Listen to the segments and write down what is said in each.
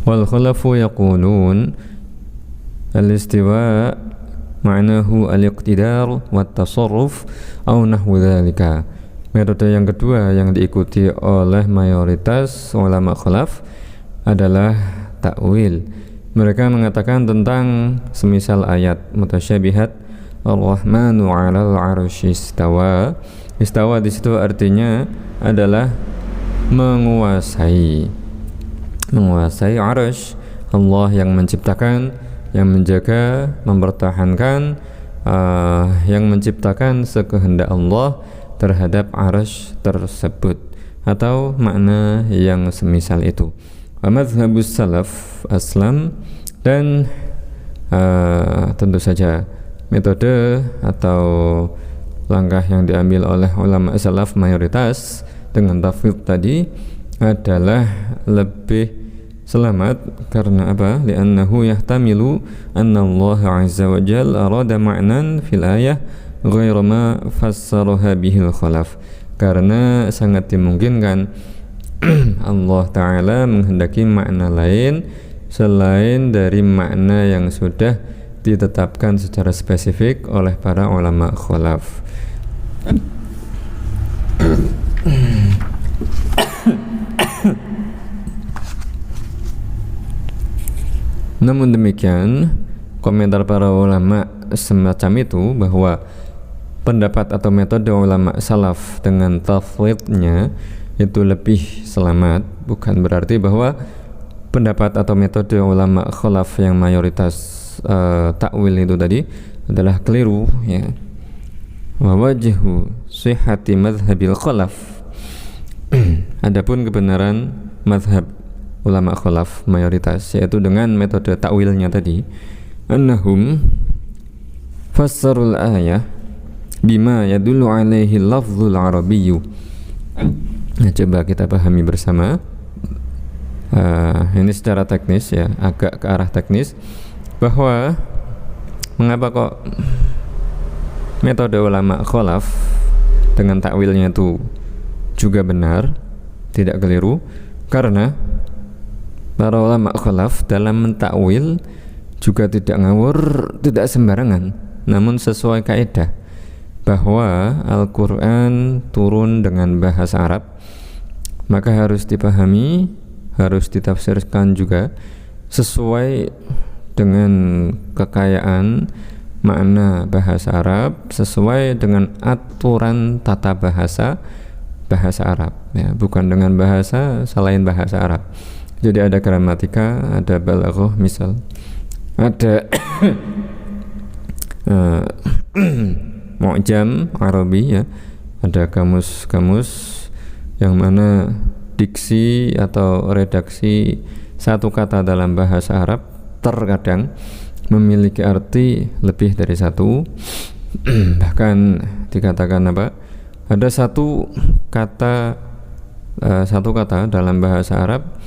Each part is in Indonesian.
Wal khalafu yaqulun al-istiwa ma'nahu al-iqtidar wa tasarruf au nahwu dzalika. Metode yang kedua yang diikuti oleh mayoritas ulama khalaf adalah takwil. Mereka mengatakan tentang semisal ayat mutasyabihat Ar-Rahmanu 'alal 'arsy istawa. Istawa di situ artinya adalah menguasai 'arsy. Allah yang menciptakan, yang menjaga, mempertahankan, yang menciptakan sekehendak Allah terhadap 'arsy tersebut, atau makna yang semisal itu. Madzhabus salaf aslam, dan tentu saja metode atau langkah yang diambil oleh ulama salaf mayoritas dengan tafwid tadi adalah lebih selamat. Karena apa? Li'annahu yahtamilu anna Allah azza wa jalla arada ma'nan fil ayah ghairu ma fassaraha bihil khalaf. Karena sangat dimungkinkan Allah Ta'ala menghendaki makna lain selain dari makna yang sudah ditetapkan secara spesifik oleh para ulama khalaf. Namun demikian, komentar para ulama semacam itu, bahwa pendapat atau metode ulama salaf dengan tafwidnya itu lebih selamat, bukan berarti bahwa pendapat atau metode ulama khalaf yang mayoritas takwil itu tadi adalah keliru, ya. Wa wajhu sihhati madhhabil khalaf adapun kebenaran mazhab ulama khalaf mayoritas, yaitu dengan metode takwilnya tadi, annahum fassarul ayah bima yadullu alaihi lafzul arabiyyu. Nah, coba kita pahami bersama. Ini secara teknis, ya, agak ke arah teknis, bahwa mengapa kok metode ulama khalaf dengan takwilnya itu juga benar, tidak keliru. Karena para ulama khalaf dalam mentakwil juga tidak ngawur, tidak sembarangan, namun sesuai kaidah bahwa Al-Quran turun dengan bahasa Arab, maka harus dipahami, harus ditafsirkan juga sesuai dengan kekayaan makna bahasa Arab, sesuai dengan aturan tata bahasa Arab, ya, bukan dengan bahasa selain bahasa Arab. Jadi ada gramatika, ada balaghah, misal ada mu'jam Arabi, ya, ada kamus-kamus yang mana diksi atau redaksi satu kata dalam bahasa Arab terkadang memiliki arti lebih dari satu. Bahkan dikatakan apa? Ada satu kata dalam bahasa Arab,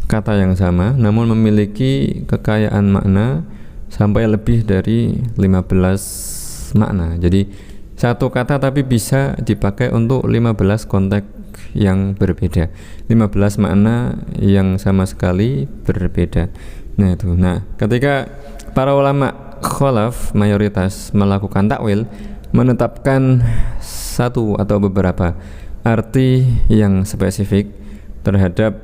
kata yang sama namun memiliki kekayaan makna sampai lebih dari 15 makna. Jadi satu kata tapi bisa dipakai untuk 15 konteks yang berbeda, 15 makna yang sama sekali berbeda. Nah itu. Nah, ketika para ulama khalaf mayoritas melakukan takwil, menetapkan satu atau beberapa arti yang spesifik terhadap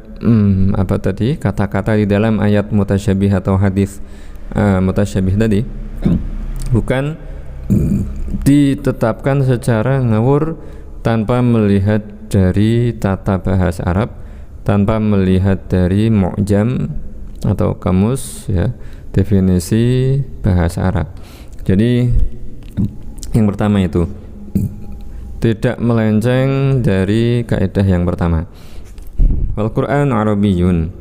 kata-kata di dalam ayat mutasyabih atau hadis mutasyabih tadi, bukan ditetapkan secara ngawur tanpa melihat dari tata bahasa Arab, tanpa melihat dari mu'jam atau kamus, ya, definisi bahasa Arab. Jadi yang pertama itu tidak melenceng dari kaidah yang pertama. Al-Quran Arabiyyun,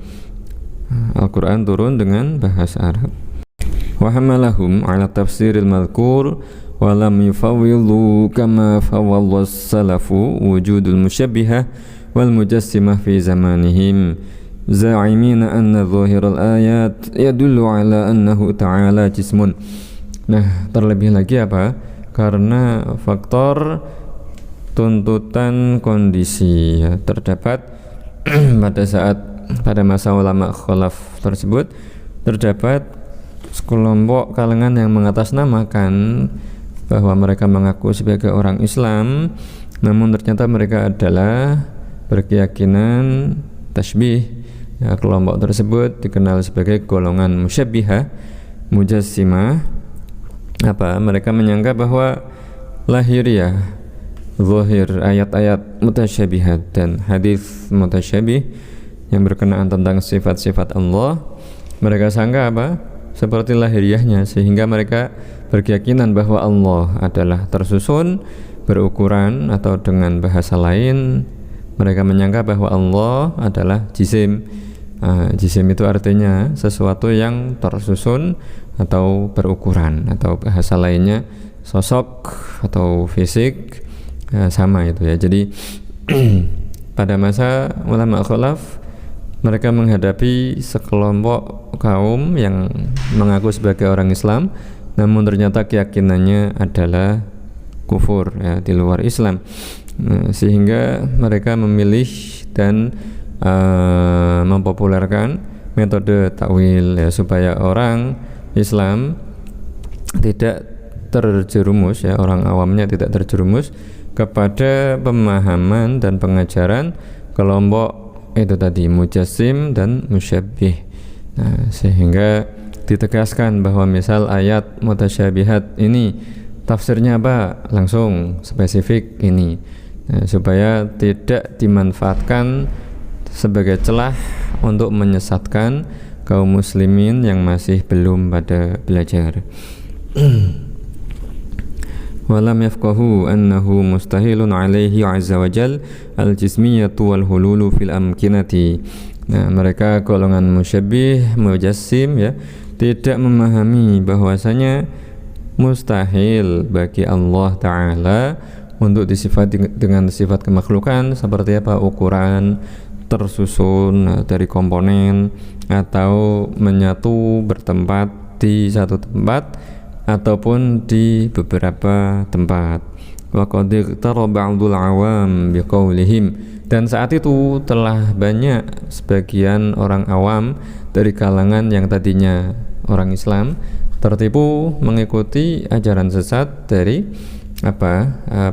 Al-Quran turun dengan bahasa Arab. Wa hamalahum ala tafsiril madhkur wa lam yufawwidhu kama fawwadha as-salafu wujudul musyabbihah wal mujassimah fi zamanihim za'imina anna zahiral ayat yadullu ala annahu ta'ala jismun. Nah, terlebih lagi apa? Karena faktor tuntutan kondisi, ya, terdapat pada saat pada masa ulama khalaf tersebut terdapat sekelompok kalangan yang mengatasnamakan bahwa mereka mengaku sebagai orang Islam, namun ternyata mereka adalah berkeyakinan tasbih. Ya, kelompok tersebut dikenal sebagai golongan musyabbihah, mujassimah. Mereka menyangka bahwa lahiriah, zahir ayat-ayat mutasyabihat dan hadis mutasyabih yang berkenaan tentang sifat-sifat Allah, mereka sangka seperti lahiriahnya, sehingga mereka berkeyakinan bahwa Allah adalah tersusun, berukuran, atau dengan bahasa lain mereka menyangka bahwa Allah adalah jisim. Jisim itu artinya sesuatu yang tersusun atau berukuran, atau bahasa lainnya sosok atau fisik, sama itu ya. Jadi pada masa ulama khalaf mereka menghadapi sekelompok kaum yang mengaku sebagai orang Islam, namun ternyata keyakinannya adalah kufur, ya, di luar Islam. Sehingga mereka memilih dan mempopulerkan metode takwil, ya, supaya orang Islam tidak terjerumus, ya, orang awamnya tidak terjerumus kepada pemahaman dan pengajaran kelompok itu tadi, mujassim dan musyabbih. Sehingga ditegaskan bahwa misal ayat mutasyabihat ini tafsirnya langsung spesifik ini, supaya tidak dimanfaatkan sebagai celah untuk menyesatkan kaum muslimin yang masih belum pada belajar. Walam yafqahu annahu mustahilun alaihi azza wa jal al-jismiyatu wal hululu fil amkinati. Mereka golongan musyabbih, mujassim, ya, tidak memahami bahwasanya mustahil bagi Allah Ta'ala untuk disifati dengan sifat kemakhlukan seperti ukuran, tersusun dari komponen, atau menyatu bertempat di satu tempat ataupun di beberapa tempat. Wa qad iqtara ba'dul awam biqaulihim, dan saat itu telah banyak sebagian orang awam dari kalangan yang tadinya orang Islam tertipu mengikuti ajaran sesat dari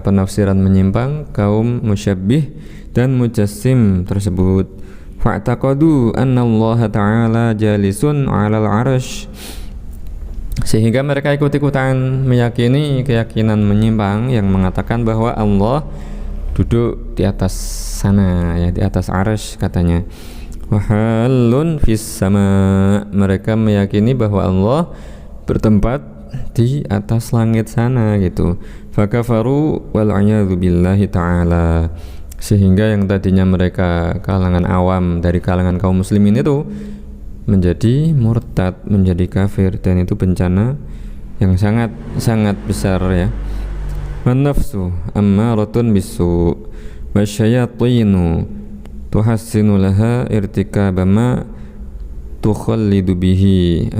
penafsiran menyimpang kaum musyabbih dan mujassim tersebut. Fa'taqadu anna Allah Ta'ala jalisun 'alal 'arsy, sehingga mereka ikut-ikutan meyakini keyakinan menyimpang yang mengatakan bahwa Allah duduk di atas sana, ya, di atas 'arsy katanya. Wa halun fis sama, mereka meyakini bahwa Allah bertempat di atas langit sana gitu. Fakafaru wal 'iyadzu billahi ta'ala, sehingga yang tadinya mereka kalangan awam dari kalangan kaum muslimin itu menjadi murtad, menjadi kafir, dan itu bencana yang sangat besar, ya. Wan nafsu ammaratun bisu wasyayatinu tuhassinu laha irtikaba ma tukhallidu bihi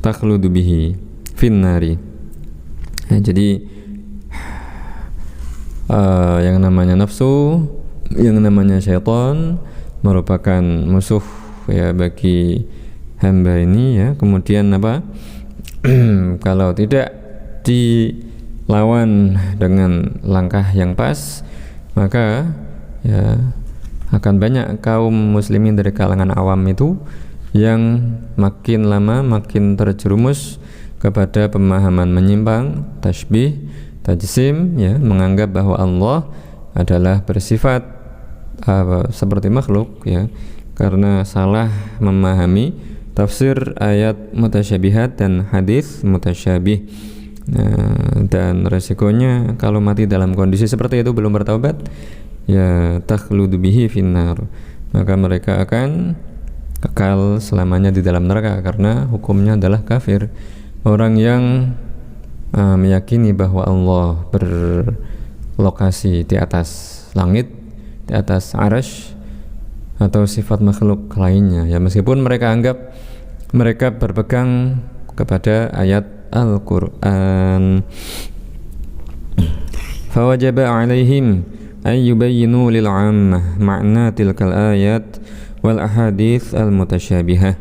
takhludu bihi finnari. Jadi yang namanya nafsu, yang namanya syaitan merupakan musuh, ya, bagi hamba ini, ya. Kemudian kalau tidak dilawan dengan langkah yang pas, maka, ya, akan banyak kaum muslimin dari kalangan awam itu yang makin lama makin terjerumus kepada pemahaman menyimpang, tasbih, tajsim, ya, menganggap bahwa Allah adalah bersifat seperti makhluk, ya, karena salah memahami tafsir ayat mutasyabihat dan hadis mutasyabih. Dan resikonya kalau mati dalam kondisi seperti itu belum bertaubat, ya, takhludu bihi finnar, maka mereka akan kekal selamanya di dalam neraka karena hukumnya adalah kafir. Orang yang meyakini bahwa Allah berlokasi di atas langit, di atas 'arsy, atau sifat makhluk lainnya, ya, meskipun mereka anggap mereka berpegang kepada ayat Al-Quran. Fawajaba alaihim ay yubayyinu lil 'ammah ma'na tilkal ayat wal ahadits al mutasyabihah.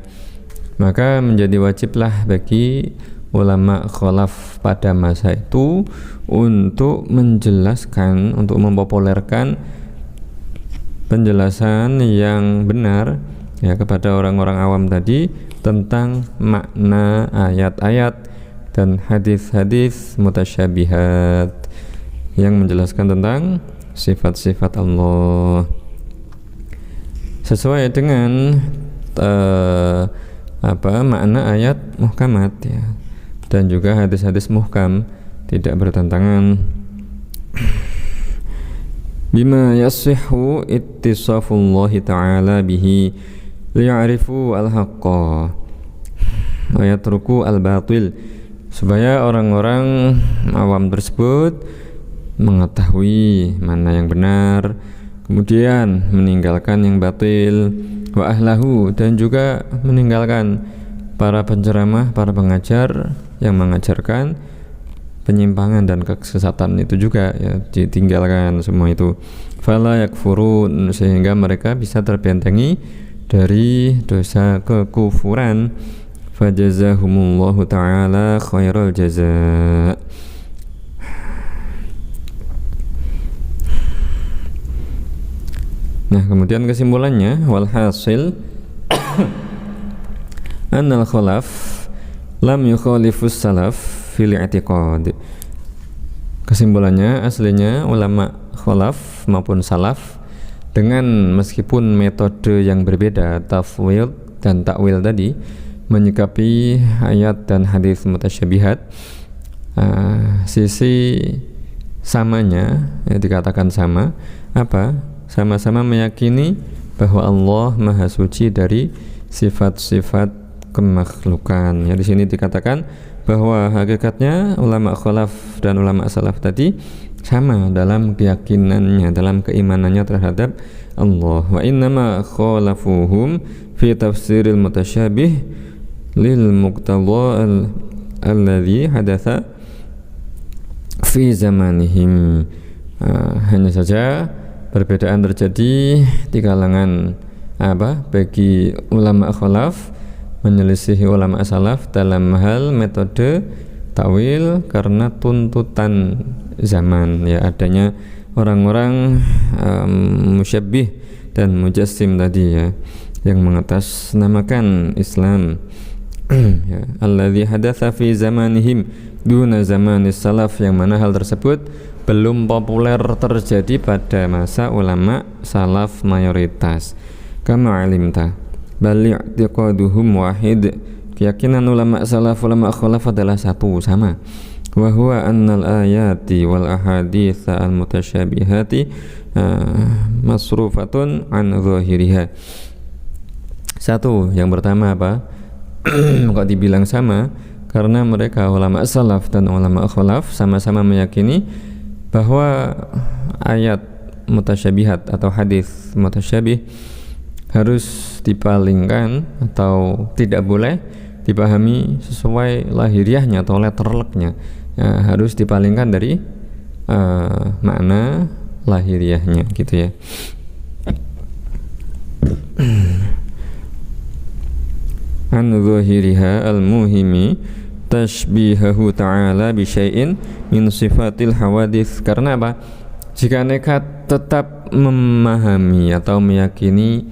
Maka menjadi wajiblah bagi ulama khalaf pada masa itu untuk menjelaskan, untuk mempopulerkan penjelasan yang benar ya kepada orang-orang awam tadi tentang makna ayat-ayat dan hadis-hadis mutasyabihat yang menjelaskan tentang sifat-sifat Allah sesuai dengan makna ayat muhkamat ya, dan juga hadis-hadis muhkam tidak bertentangan. Bima yasihhu ittisafullahi ta'ala bihi liya'rifu al-haqqa wa yatruku al-batil, supaya orang-orang awam tersebut mengetahui mana yang benar, kemudian meninggalkan yang batil, wa ahlahu, dan juga meninggalkan para penceramah, para pengajar yang mengajarkan penyimpangan dan kesesatan itu juga ya, ditinggalkan semua itu. Fala yakfurun, sehingga mereka bisa terbentengi dari dosa kekufuran. Fajazahumullahu ta'ala khairal jazaa. Nah, kemudian kesimpulannya, walhasil annal khalaf lam yukhalifus salaf fil i'tiqad. Kesimpulannya, aslinya ulama khalaf maupun salaf dengan meskipun metode yang berbeda, tafwid dan takwil tadi, menyikapi ayat dan hadis mutasyabihat, sisi samanya ya, dikatakan sama apa? Sama-sama meyakini bahwa Allah Maha Suci dari sifat-sifat kemakhlukan. Ya, di sini dikatakan bahwa hakikatnya ulama khalaf dan ulama salaf tadi sama dalam keyakinannya, dalam keimanannya terhadap Allah. Wa innama khalafuhum fi tafsiril mutasyabih lil muqtadha alladhi hadatha fi zamanihim. Hanya saja perbedaan terjadi di kalangan bagi ulama khalaf menyelisihi ulama salaf dalam hal metode takwil karena tuntutan zaman ya, adanya orang-orang musyabbih dan mujassim tadi ya, yang mengatasnamakan Islam ya, alladzi hadatsa fi zamanihim duna zamanis salaf, yang mana hal tersebut belum populer terjadi pada masa ulama salaf mayoritas. Kama alimta bal i'tiqaduhum wahid, keyakinan ulama salaf ulama khalaf adalah satu, sama. Wa huwa annal ayati wal ahadits al mutasyabihati masrufatun an zahiriha. Satu, yang pertama apa? Kok dibilang sama? Karena mereka ulama salaf dan ulama khalaf sama-sama meyakini bahwa ayat mutasyabihat atau hadis mutasyabih harus dipalingkan atau tidak boleh dipahami sesuai lahiriahnya atau letterleknya ya, harus dipalingkan dari makna lahiriahnya gitu ya. An zahiriha al-muhimi tashbihahu ta'ala bi syai'in min sifatil hawadits. Karena apa? Jika nekat tetap memahami atau meyakini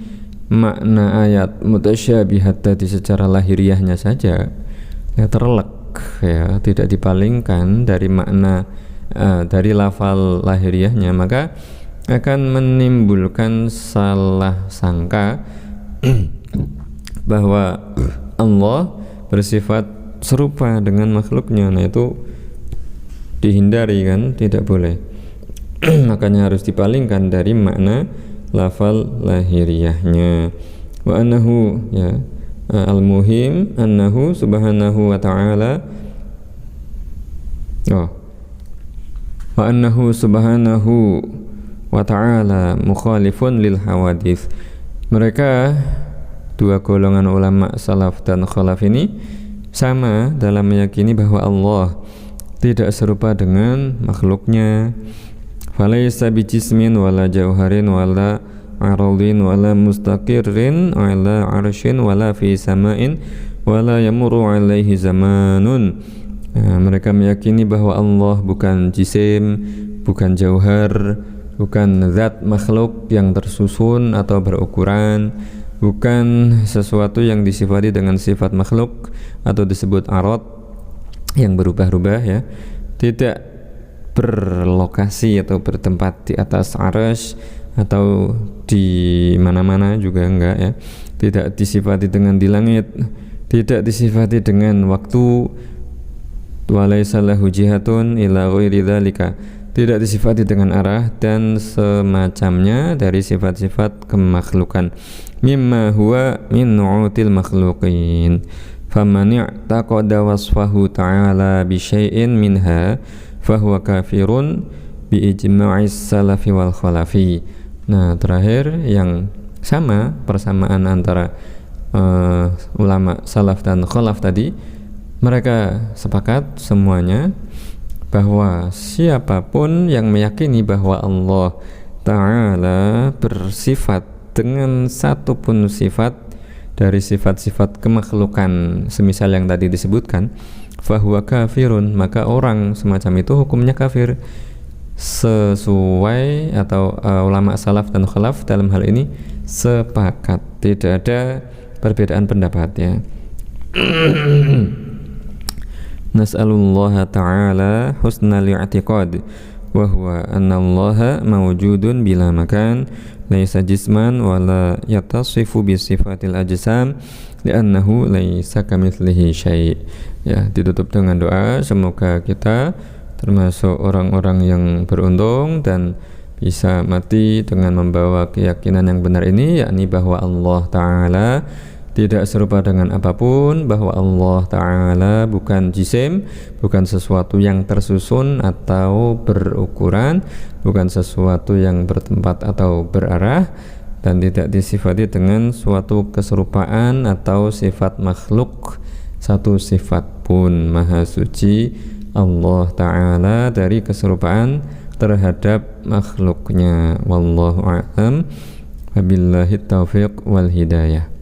makna ayat mutasyabihat tadi secara lahiriahnya saja ya, terlek ya, tidak dipalingkan dari makna dari lafal lahiriahnya, maka akan menimbulkan salah sangka bahwa Allah bersifat serupa dengan makhluknya. Nah, itu dihindari kan, tidak boleh. Makanya harus dipalingkan dari makna lafal lahiriahnya. Wa annahu ya al-muhim annahu subhanahu wa ta'ala wa annahu subhanahu wa ta'ala mukhalifun lil hawadits. Mereka dua golongan ulama salaf dan khalaf ini sama dalam meyakini bahwa Allah tidak serupa dengan makhluknya. Falaysa bijismin wala jauharin wala aradin wala mustaqirrin ala arsyin wala fi sama'in wala yamurru alaihi zamanun. Mereka meyakini bahwa Allah bukan jisim, bukan jauhar, bukan zat makhluk yang tersusun atau berukuran, bukan sesuatu yang disifati dengan sifat makhluk atau disebut arad yang berubah-ubah ya. Tidak berlokasi atau bertempat di atas arsy atau di mana-mana juga enggak ya. Tidak disifati dengan di langit, tidak disifati dengan waktu, walaysa lahu jihatun ila ghairi dzalika, tidak disifati dengan arah dan semacamnya dari sifat-sifat kemakhlukan. Mimma huwa min nu'util makhluqin. Faman i'taqada wasfahu ta'ala bi syai'in minha fahuwa kafirun bi ijma'is salafi wal khalafi. Nah, terakhir yang sama, persamaan antara ulama salaf dan khalaf tadi, mereka sepakat semuanya bahwa siapapun yang meyakini bahwa Allah Ta'ala bersifat dengan satu pun sifat dari sifat-sifat kemakhlukan semisal yang tadi disebutkan, fahuwa kafirun, maka orang semacam itu hukumnya kafir. Sesuai atau ulama salaf dan khalaf dalam hal ini sepakat, tidak ada perbedaan pendapat ya. Nas'alullaha ta'ala husnal i'tiqad wa huwa anna Allaha mawjudun bila makan laisa jisman wa la yatasifu bi sifatil ajsam li'annahu laisa kamitslihi syai'. Ya, ditutup dengan doa semoga kita termasuk orang-orang yang beruntung dan bisa mati dengan membawa keyakinan yang benar ini, yakni bahwa Allah Ta'ala tidak serupa dengan apapun, bahwa Allah Ta'ala bukan jisim, bukan sesuatu yang tersusun atau berukuran, bukan sesuatu yang bertempat atau berarah, dan tidak disifati dengan suatu keserupaan atau sifat makhluk satu sifat pun. Maha suci Allah Ta'ala dari keserupaan terhadap makhluknya. Wallahu a'lam, wabillahi taufiq wal hidayah.